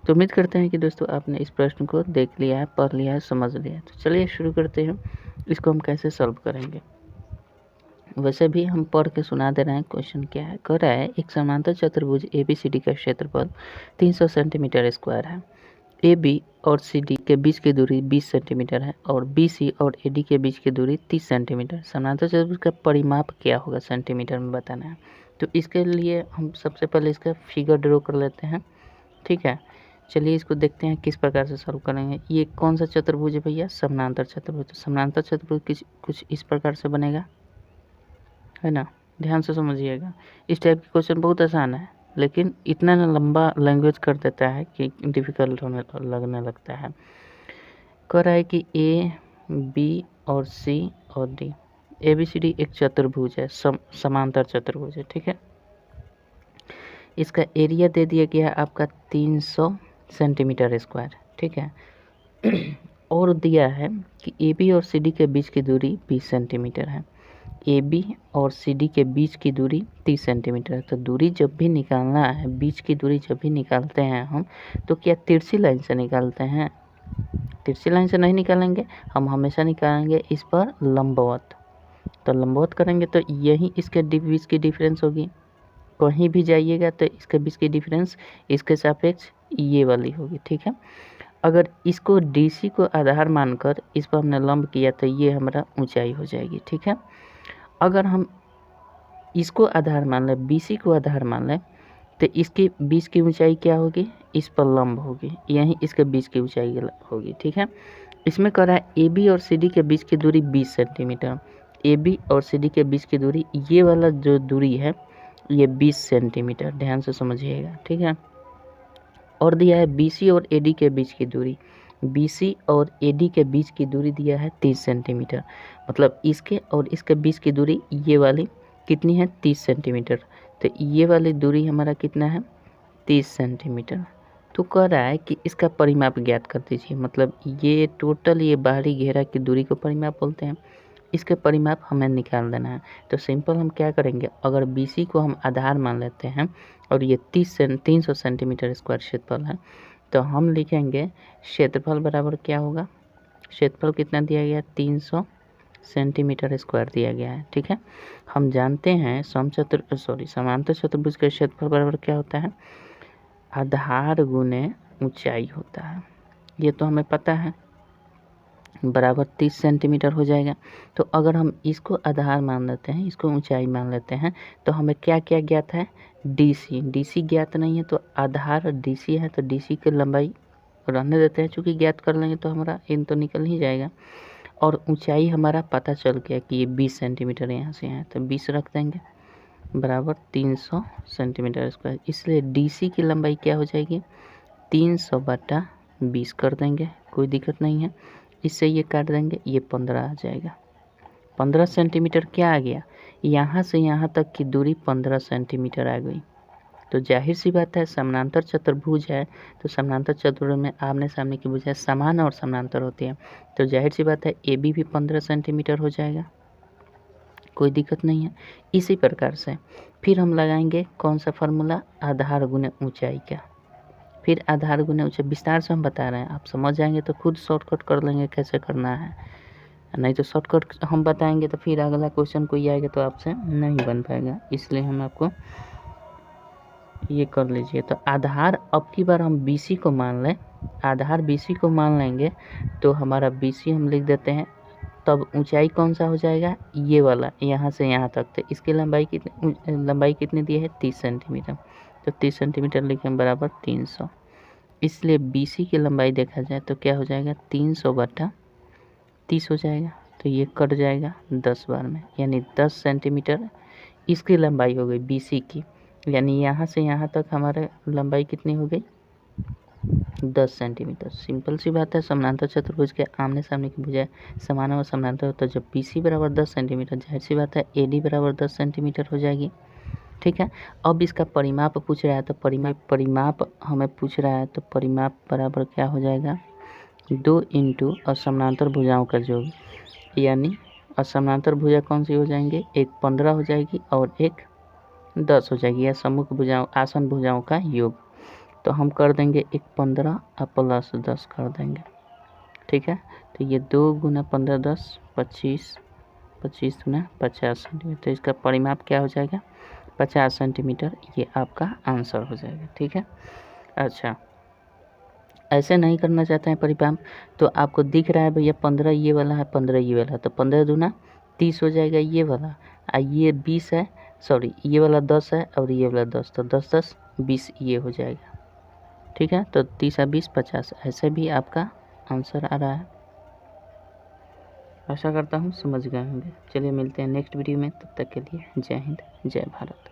तो उम्मीद करते हैं कि दोस्तों आपने इस प्रश्न को देख लिया है, पढ़ लिया है, समझ लिया है। तो चलिए शुरू करते हैं, इसको हम कैसे सॉल्व करेंगे। वैसे भी हम पढ़ के सुना दे रहे हैं। क्वेश्चन क्या है, कह रहा है एक समांतर चतुर्भुज ABCD का क्षेत्रफल 300 सेंटीमीटर स्क्वायर है। AB और CD के बीच की दूरी 20 सेंटीमीटर है और BC और AD के बीच की दूरी 30 सेंटीमीटर। समांतर चतुर्भुज का परिमाप क्या होगा, सेंटीमीटर में बताना है। तो इसके लिए हम सबसे पहले इसका फिगर ड्रॉ कर लेते हैं। ठीक है, चलिए इसको देखते हैं किस प्रकार से सॉल्व करेंगे। ये कौन सा चतुर्भुज है भैया, समांतर चतुर्भुज। तो समांतर चतुर्भुज कुछ इस प्रकार से बनेगा, है ना। ध्यान से समझिएगा, इस टाइप के क्वेश्चन बहुत आसान है, लेकिन इतना ना लंबा लैंग्वेज कर देता है कि डिफ़िकल्ट होने लगने लगता है। कह रहा है कि A, B और C और D, ABCD एक चतुर्भुज है, समांतर चतुर्भुज है। ठीक है, इसका एरिया दे दिया गया आपका 300 सेंटीमीटर स्क्वायर। ठीक है, और दिया है कि AB और CD के बीच की दूरी 20 सेंटीमीटर है। AB और CD के बीच की दूरी 30 सेंटीमीटर है। तो दूरी जब भी निकालना है, बीच की दूरी जब भी निकालते हैं हम, तो क्या तिरछी लाइन से निकालते हैं? तिरछी लाइन से नहीं निकालेंगे, हम हमेशा निकालेंगे इस पर लंबवत। तो लंबवत करेंगे तो यही इसके बीच की डिफरेंस होगी। कहीं भी जाइएगा तो इसके बीच की डिफरेंस इसके सापेक्ष ये वाली होगी। ठीक है, अगर इसको DC को आधार मानकर इस पर हमने लंब किया तो ये हमारा ऊंचाई हो जाएगी। ठीक है, अगर हम इसको आधार मान लें, BC को आधार मान लें, तो इसके बीच की ऊंचाई क्या होगी, इस पर लंब होगी, यहीं इसके बीच की ऊंचाई होगी। ठीक है, इसमें कह रहा है AB और CD के बीच की दूरी 20 सेंटीमीटर। AB और CD के बीच की दूरी, ये वाला जो दूरी है ये 20 सेंटीमीटर, ध्यान से समझिएगा। ठीक है, और दिया है BC और AD के बीच की दूरी, BC और AD के बीच की दूरी दिया है 30 सेंटीमीटर। मतलब इसके और इसके बीच की दूरी ये वाली कितनी है, 30 सेंटीमीटर। तो ये वाली दूरी हमारा कितना है, 30 सेंटीमीटर। तो कह रहा है कि इसका परिमाप ज्ञात कर दीजिए। मतलब ये टोटल ये बाहरी घेरा की दूरी को परिमाप बोलते हैं, इसके परिमाप हमें निकाल देना है। तो सिंपल हम क्या करेंगे, अगर BC को हम आधार मान लेते हैं और ये 300 सेंटीमीटर स्क्वायर क्षेत्रफल है, तो हम लिखेंगे क्षेत्रफल बराबर क्या होगा, क्षेत्रफल कितना दिया गया, 300 सेंटीमीटर स्क्वायर दिया गया है। ठीक है, हम जानते हैं समांतर चतुर्भुज का क्षेत्रफल बराबर क्या होता है, आधार गुने ऊंचाई होता है। ये तो हमें पता है, बराबर 30 सेंटीमीटर हो जाएगा। तो अगर हम इसको आधार मान लेते हैं, इसको ऊंचाई मान लेते हैं, तो हमें क्या क्या ज्ञात है, DC ज्ञात नहीं है, तो आधार DC है, तो DC की लंबाई रहने देते हैं, चूँकि ज्ञात कर लेंगे तो हमारा इन तो निकल ही जाएगा। और ऊंचाई हमारा पता चल गया कि ये 20 सेंटीमीटर यहाँ से है, तो 20 रख देंगे बराबर 300 सेंटीमीटर स्क्वायर। इसलिए DC की लंबाई क्या हो जाएगी, 300/20 कर देंगे, कोई दिक्कत नहीं है। इससे ये काट देंगे, ये 15 आ जाएगा। 15 सेंटीमीटर क्या आ गया, यहाँ से यहाँ तक की दूरी 15 सेंटीमीटर आ गई। तो जाहिर सी बात है, समानांतर चतुर्भुज है, तो समानांतर चतुर्भुज में आमने सामने की भुजाएं समान और समानांतर होती है। तो जाहिर सी बात है AB भी 15 सेंटीमीटर हो जाएगा, कोई दिक्कत नहीं है। इसी प्रकार से फिर हम लगाएंगे कौन सा फार्मूला, आधार गुने ऊंचाई का। फिर आधार गुने ऊंचाई विस्तार से हम बता रहे हैं, आप समझ जाएंगे तो खुद शॉर्टकट कर लेंगे कैसे करना है, नहीं तो शॉर्टकट हम बताएंगे तो फिर अगला क्वेश्चन कोई आएगा तो आपसे नहीं बन पाएगा। इसलिए हम आपको ये कर लीजिए। तो आधार अब की बार हम BC को मान लें, आधार BC को मान लेंगे तो हमारा BC हम लिख देते हैं। तब ऊंचाई कौन सा हो जाएगा, ये वाला, यहाँ से यहाँ तक। तो इसकी लंबाई कितनी दी है, 30 सेंटीमीटर। तो 30 सेंटीमीटर लिखें बराबर 300। इसलिए BC की लंबाई देखा जाए तो क्या हो जाएगा, 300/30 हो जाएगा। तो ये कट जाएगा 10 बार में, यानी 10 सेंटीमीटर इसकी लंबाई हो गई BC की। यानी यहाँ से यहाँ तक हमारे लंबाई कितनी हो गई, 10 सेंटीमीटर। सिंपल सी बात है, समानांतर चतुर्भुज के आमने सामने की भुजाएं समान और समानांतर होता है। जब BC बराबर 10 सेंटीमीटर, जाहिर सी बात है AD बराबर 10 सेंटीमीटर हो जाएगी। ठीक है, अब इसका परिमाप पूछ रहा है, तो परिमाप हमें पूछ रहा है, तो परिमाप बराबर क्या हो जाएगा, 2 इंटू असमानांतर भुजाओं का योग। यानी असमानांतर भुजा कौन सी हो जाएंगे, एक 15 हो जाएगी और एक 10 हो जाएगी, या सम्मुख भुजाओं आसन भुजाओं का योग। तो हम कर देंगे एक 15 और प्लस 10 कर देंगे, ठीक है। तो ये 2 गुना 15 10 25, 25 गुना 50 सेंटीमीटर, तो इसका परिमाप क्या हो जाएगा 50 सेंटीमीटर, ये आपका आंसर हो जाएगा, ठीक है। अच्छा, ऐसे नहीं करना चाहते हैं परिमाप, तो आपको दिख रहा है भैया 15 ये वाला है, 15 ये वाला है, तो 15 दूना 30 हो जाएगा ये वाला, और ये 20 है, सॉरी ये वाला 10 है और ये वाला 10, तो 10 10 20 ये हो जाएगा, ठीक है। तो 30 20 50, ऐसे भी आपका आंसर आ रहा है। आशा करता हूँ समझ गए होंगे। चलिए मिलते हैं नेक्स्ट वीडियो में, तब तक के लिए जय हिंद जय भारत।